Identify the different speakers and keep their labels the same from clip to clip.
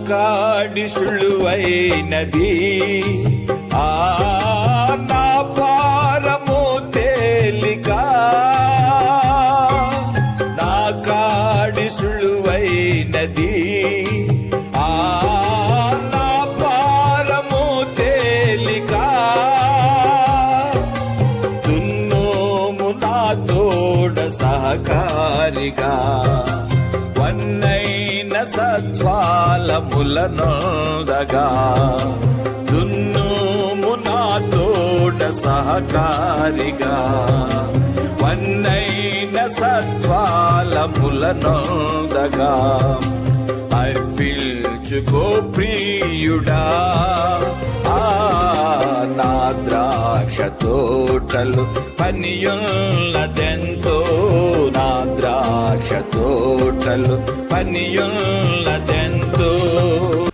Speaker 1: కాడి సులువైనది, నా భారము తేలిక. నా కాడి సులువైనది, నా భారము తేలిక. దున్నోము నా తోడ సహకారిగా, వన్నైన సత్ఫలములనొందగా. దున్నుము నా తోడ సహకారిగా, వన్నైన సత్ఫలములనొందగా. అర్పించుకో ప్రియుడా నా ద్రాక్ష తోటలు పనియున్నదెంతో. నా ద్రాక్ష తోటలు పనియున్నదెంతో.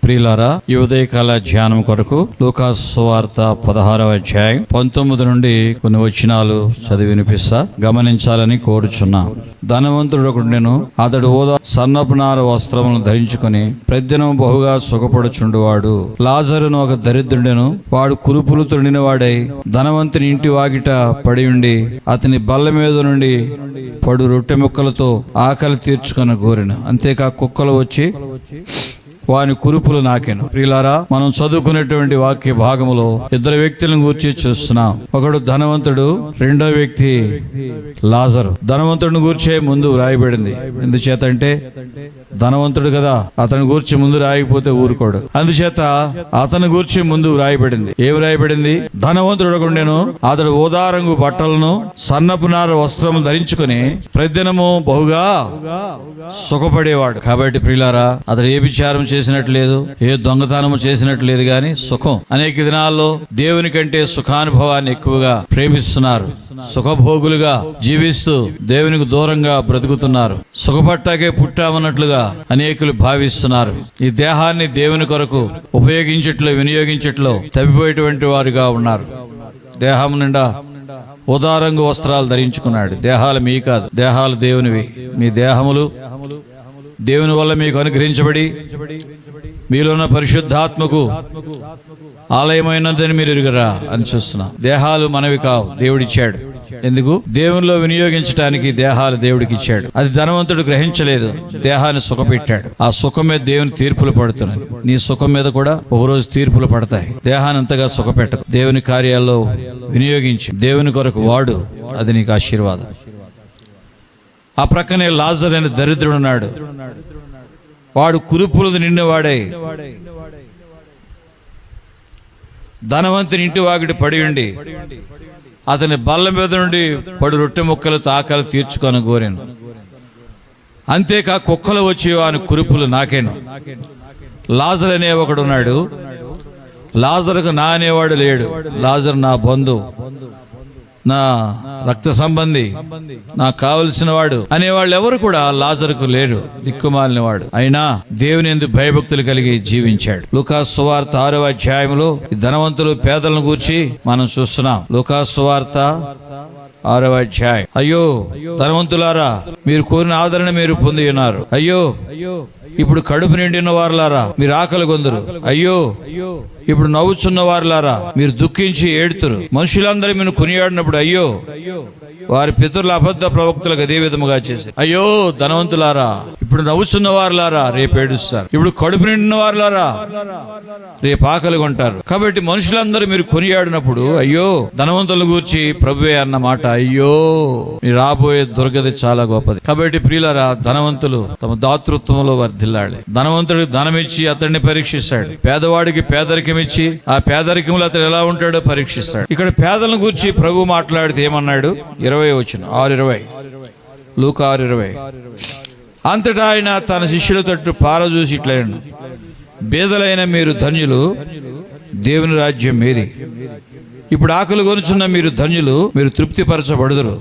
Speaker 2: ప్రియులారా, ఈ ఉదయకాల ధ్యానం కొరకు లూకాసు సువార్త 16వ అధ్యాయం 19 నుండి కొన్ని వచనాలు చదివి వినిపిస్తా, గమనించాలని కోరుచున్నా. ధనవంతుడు ఒకడుండెను, అతడు ఓదా సన్నపునార వస్త్రములను ధరించుకుని ప్రతిదినం బహుగా సుఖపడుచుండువాడు. లాజరును ఒక దరిద్రుడెను, వాడు కురుపులతో నిండినవాడై ధనవంతుని ఇంటి వాకిట పడి ఉండి అతని బల్ల మీద నుండి పడు రొట్టె ముక్కలతో ఆకలి తీర్చుకొని కోరెను. అంతేకాక కుక్కలు వచ్చి వాని కురుపులు నాకెను. ప్రియులారా, మనం చదువుకునేటువంటి వాక్య భాగములో ఇద్దరు వ్యక్తులను గూర్చి చూస్తున్నాం. ఒకడు ధనవంతుడు, రెండో వ్యక్తి లాజరు. ధనవంతుడిని గూర్చే ముందు వ్రాయబడింది. ఎందుచేతంటే ధనవంతుడు కదా, అతని గూర్చి ముందు రాయకపోతే ఊరుకోడు. అందుచేత అతని గూర్చి ముందు వ్రాయబడింది. ఏం వ్రాయబడింది? ధనవంతుడు ఒకడుండెను, అతడు ఓదారంగు బట్టలను సన్నపునార వస్త్రములు ధరించుకుని ప్రతిదినము బహుగా సుఖపడేవాడు. కాబట్టి ప్రియులారా, అతడు ఏ విచారం చేసినట్లేదు, ఏ దొంగతనము చేసినట్లేదు, గాని సుఖం. అనేక దినాల్లో దేవుని కంటే సుఖానుభవాన్ని ఎక్కువగా ప్రేమిస్తున్నారు. సుఖభోగులుగా జీవిస్తూ దేవునికి దూరంగా బ్రతుకుతున్నారు. సుఖపట్టాకే పుట్టామన్నట్లుగా అనేకులు భావిస్తున్నారు. ఈ దేహాన్ని దేవుని కొరకు ఉపయోగించట్లో వినియోగించట్లో తప్పిపోయేటువంటి వారుగా ఉన్నారు. దేహం నిండా ఉదారంగు వస్త్రాలు ధరించుకున్నాడు. దేహాలు మీ కాదు, దేహాలు దేవునివి. మీ దేహములు దేవుని వల్ల మీకు అనుగ్రహించబడి మీలో ఉన్న పరిశుద్ధాత్మకు ఆలయమైనదని మీరు ఎరుగరా అని చూస్తున్నాం. దేహాలు మనవి కావు, దేవుడిచ్చాడు. ఎందుకు? దేవునిలో వినియోగించడానికి దేహాలు దేవుడికి ఇచ్చాడు. అది ధనవంతుడు గ్రహించలేదు, దేహాన్ని సుఖపెట్టాడు. ఆ సుఖం మీద దేవుని తీర్పులు పడుతున్నాయి. నీ సుఖం మీద కూడా ఒకరోజు తీర్పులు పడతాయి. దేహాన్ని అంతగా సుఖపెట్టకు, దేవుని కార్యాల్లో వినియోగించి దేవుని కొరకు వాడు, అది నీకు ఆశీర్వాదం. ఆ ప్రక్కనే లాజరు అనే దరిద్రుడున్నాడు. వాడు కురుపులది నిండినవాడై ధనవంతుని ఇంటి వాకిటి పడి ఉండి అతని బల్ల మీద నుండి పడు రొట్టె ముక్కలతో ఆకలి తీర్చుకొని కోరాను. అంతేకాక కుక్కలు వచ్చి వాని కురుపులు నాకేను. లాజరు అనే ఒకడున్నాడు. లాజరుకు నా అనేవాడు లేడు. లాజరు నా బంధువు, నా రక్త సంబంధి, నాకు కావలసిన వాడు అనేవాళ్ళు ఎవరు కూడా లాజరుకు లేరు. దిక్కుమాలిన వాడు అయినా దేవుని యందు భయభక్తులు కలిగి జీవించాడు. లూకాసు సువార్త 6వ అధ్యాయంలో ధనవంతులు పేదలను గూర్చి మనం చూస్తున్నాం. లూకాసు సువార్త 6వ అధ్యాయం. అయ్యో ధనవంతులారా, మీరు కోరిన ఆదరణ మీరు పొంది ఉన్నారు. అయ్యో ఇప్పుడు కడుపు నిండిన వారులారా, మీరు ఆకలి కొందరు. అయ్యో ఇప్పుడు నవ్వుచున్న వారులారా, మీరు దుఃఖించి ఏడుతురు. మనుషులందరూ మీరు కొనియాడినప్పుడు అయ్యో, వారి పితరుల అబద్ధ ప్రవక్తలకు అదే విధముగా చేశారు. అయ్యో ధనవంతులారా, ఇప్పుడు నవ్వుచున్న వారులారా, రేపు ఏడుస్తారు. ఇప్పుడు కడుపు నిండిన వారులారా, రేపు ఆకలి కొంటారు. కాబట్టి మనుషులందరూ మీరు కొనియాడినప్పుడు అయ్యో, ధనవంతుల గూర్చి ప్రభువే అన్న మాట అయ్యో, మీరు రాబోయే దుర్గతి చాలా గొప్పది. కాబట్టి ప్రియులారా, ధనవంతులు తమ దాతృత్వంలో వర్ధిల్లాలి. ధనవంతుడికి ధనమిచ్చి అతన్ని పరీక్షిస్తాడు. పేదవాడికి పేదరికం ఇచ్చి ఆ పేదరికంలో అతను ఎలా ఉంటాడో పరీక్షిస్తాడు. ఇక్కడ పేదలను గూర్చి ప్రభు మాట్లాడితే ఏమన్నాడు? 20 వచనం, 6:20, లూకా 6:20. అంతటా ఆయన తన శిష్యుల తట్టు పారజూసి ఇట్లైన, బేదలైన మీరు ధన్యులు, దేవుని రాజ్యం మీది. ఇప్పుడు ఆకలి కొనుచున్న మీరు ధన్యులు, మీరు తృప్తిపరచబడుదురు.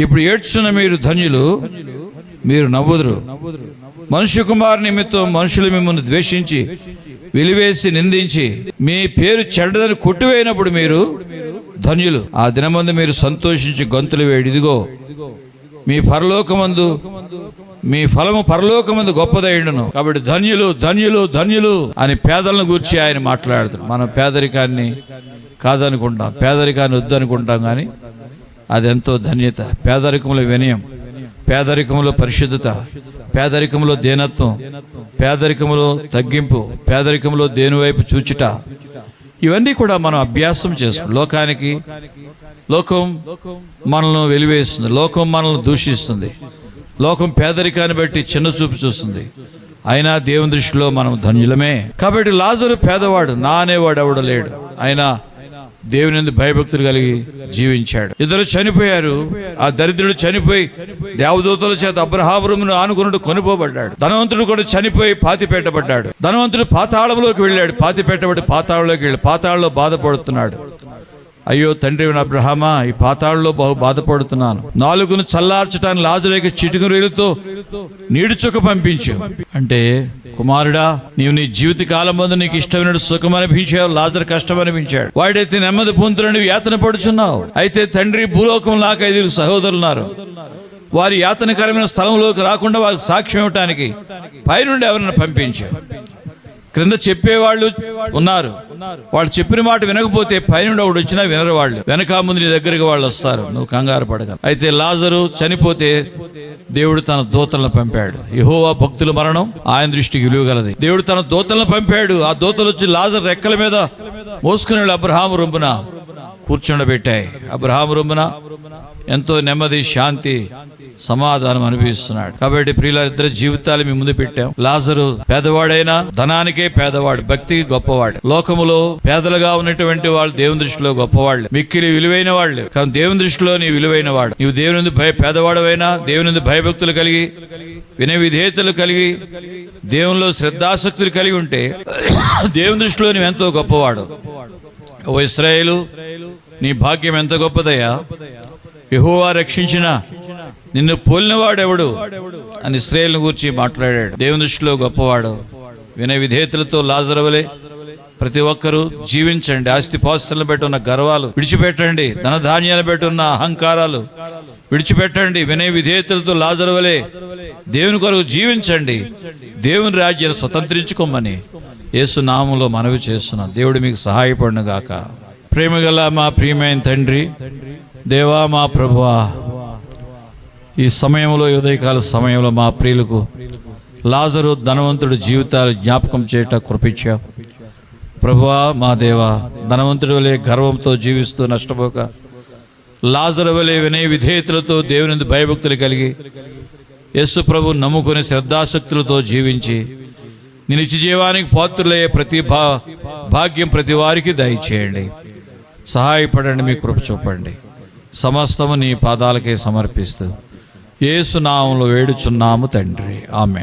Speaker 2: ఇప్పుడు ఏడ్చున్న మీరు ధన్యులు, మీరు నవ్వుదురు. మనుష్య కుమారు నిమిత్తం మనుషులు మిమ్మల్ని ద్వేషించి వెలివేసి నిందించి మీ పేరు చెడ్డదని కొట్టివేయినప్పుడు మీరు ధన్యులు. ఆ దినమందు మీరు సంతోషించి గంతులు వేడి. ఇదిగో మీ పరలోకమందు మీ ఫలము పరలోకమందు గొప్పదైండును. కాబట్టి ధన్యులు ధన్యులు ధన్యులు అని పేదలను గూర్చి ఆయన మాట్లాడుతాడు. మనం పేదరికాన్ని కాదనుకుంటాం, పేదరికాన్ని వద్దనుకుంటాం, కానీ అదెంతో ధన్యత. పేదరికంలో వినయం, పేదరికంలో పరిశుద్ధత, పేదరికంలో దీనత్వం, పేదరికంలో తగ్గింపు, పేదరికంలో దేనివైపు చూచుట, ఇవన్నీ కూడా మనం అభ్యాసం చేసుకుంటాం. లోకం మనల్ని వెలివేస్తుంది, లోకం మనల్ని దూషిస్తుంది, లోకం పేదరికాన్ని బట్టి చిన్న చూపు చూస్తుంది. అయినా దేవుని దృష్టిలో మనం ధన్యులమే. కాబట్టి లాజరు పేదవాడు, నా అనేవాడు ఎవడు లేడు. ఆయన దేవుని యందు భయభక్తులు కలిగి జీవించాడు. ఇద్దరు చనిపోయారు. ఆ దరిద్రుడు చనిపోయి దేవదూతల చేత అబ్రహామును ఆనుకున్నట్టు కొనుపోబడ్డాడు. ధనవంతుడు కూడా చనిపోయి పాతి పెట్టబడ్డాడు. ధనవంతుడు పాతాళంలోకి వెళ్ళాడు, పాతి పెట్టబడి పాతాళంలోకి వెళ్ళి పాతాళంలో బాధపడుతున్నాడు. అయ్యో తండ్రి అబ్రహామా, ఈ పాతాళంలో బహు బాధపడుతున్నాను, నాలుగును చల్లార్చడానికి లాజరుకి చిటికెన వేలుతో నీటి చుక్క పంపించు అంటే, కుమారుడా, నీవు నీ జీవిత కాలం ముందు నీకు ఇష్టమైన సుఖం అనిపించావు, లాజరు కష్టం అనిపించాడు. వాడైతే నెమ్మది పొందుతున్న యాతన పడుచున్నావు. అయితే తండ్రి భూలోకం నాకు 5 సహోదరులున్నారు. వారి యాతనకరమైన స్థలంలోకి రాకుండా వారికి సాక్ష్యం ఇవ్వటానికి పైనుండి ఎవరిని పంపించావు. క్రింద చెప్పేవాళ్ళు ఉన్నారు, వాళ్ళు చెప్పిన మాట వినకపోతే పైనుండి ఒకడు వచ్చినా వినరు. వాళ్ళు వెనక ముందు నీ దగ్గరికి వాళ్ళు వస్తారు, నువ్వు కంగారు పడక. అయితే లాజరు చనిపోతే దేవుడు తన దూతలను పంపాడు. యెహోవా భక్తుల మరణం ఆయన దృష్టికి విలువగలది. దేవుడు తన దూతలను పంపాడు. ఆ దూతలు వచ్చి లాజరు రెక్కల మీద మోసుకుని అబ్రహాము రొమ్మున కూర్చుండబెట్టాయి. అబ్రహాము రొమ్మున ఎంతో నెమ్మది, శాంతి, సమాధానం అనిపిస్తున్నాడు. కాబట్టి ప్రియుల ఇద్దరు జీవితాలు మీ ముందు పెట్టాం. లాజరు పేదవాడైనా ధనానికే పేదవాడు, భక్తికి గొప్పవాడు. లోకములో పేదలుగా ఉన్నటువంటి వాళ్ళు దేవుని దృష్టిలో గొప్పవాళ్ళు, మిక్కిలి విలువైన వాళ్ళు. కానీ దేవుని దృష్టిలో నీ విలువైన వాడు. నీవు దేవుని పేదవాడవైనా దేవుని భయభక్తులు కలిగి, వినయ విధేయతలు కలిగి, దేవునిలో శ్రద్ధాసక్తులు కలిగి ఉంటే దేవుని దృష్టిలో నీవు ఎంతో గొప్పవాడు. ఓ ఇశ్రాయేలు, నీ భాగ్యం ఎంత గొప్పదయ్యా. యెహోవా రక్షించిన నిన్ను పోలినవాడెవడు అని ఇశ్రాయేలును గురించి మాట్లాడాడు. దేవుని దృష్టిలో గొప్పవాడు. వినయ విధేయతలతో లాజరు వలె ప్రతి ఒక్కరూ జీవించండి. ఆస్తిపాస్తులను బట్టి ఉన్న గర్వాలు విడిచిపెట్టండి, ధనధాన్యాలు బట్టి ఉన్న అహంకారాలు విడిచిపెట్టండి. వినయ విధేయతలతో లాజరు వలె దేవుని కొరకు జీవించండి. దేవుని రాజ్యాన్ని స్వతంత్రించుకోమని యేసు నామములో మనవి చేస్తున్నాం. దేవుడు మీకు సహాయపడును గాక. ప్రేమగల మా ప్రియమైన తండ్రి, దేవా, మా ప్రభువా, ఈ సమయంలో, ఉదయకాల సమయంలో మా ప్రియులకు లాజరు ధనవంతుడు జీవితాలు జ్ఞాపకం చేయట కృపించావు ప్రభువా. మా దేవా, ధనవంతుడి వలె గర్వంతో జీవిస్తూ నష్టపోక, లాజరు వలె వినయ విధేయతలతో దేవుని భయభక్తులు కలిగి, యేసు ప్రభు నమ్ముకునే శ్రద్ధాశక్తులతో జీవించి నీ నిత్య జీవానికి పాత్రులయ్యే ప్రతి భాగ్యం ప్రతి వారికి దయచేయండి. సహాయపడండి, మీ కృప చూపండి. సమస్తము నీ పాదాలకే సమర్పిస్తూ యేసు నామములో వేడుచున్నాము తండ్రి. ఆమేన్.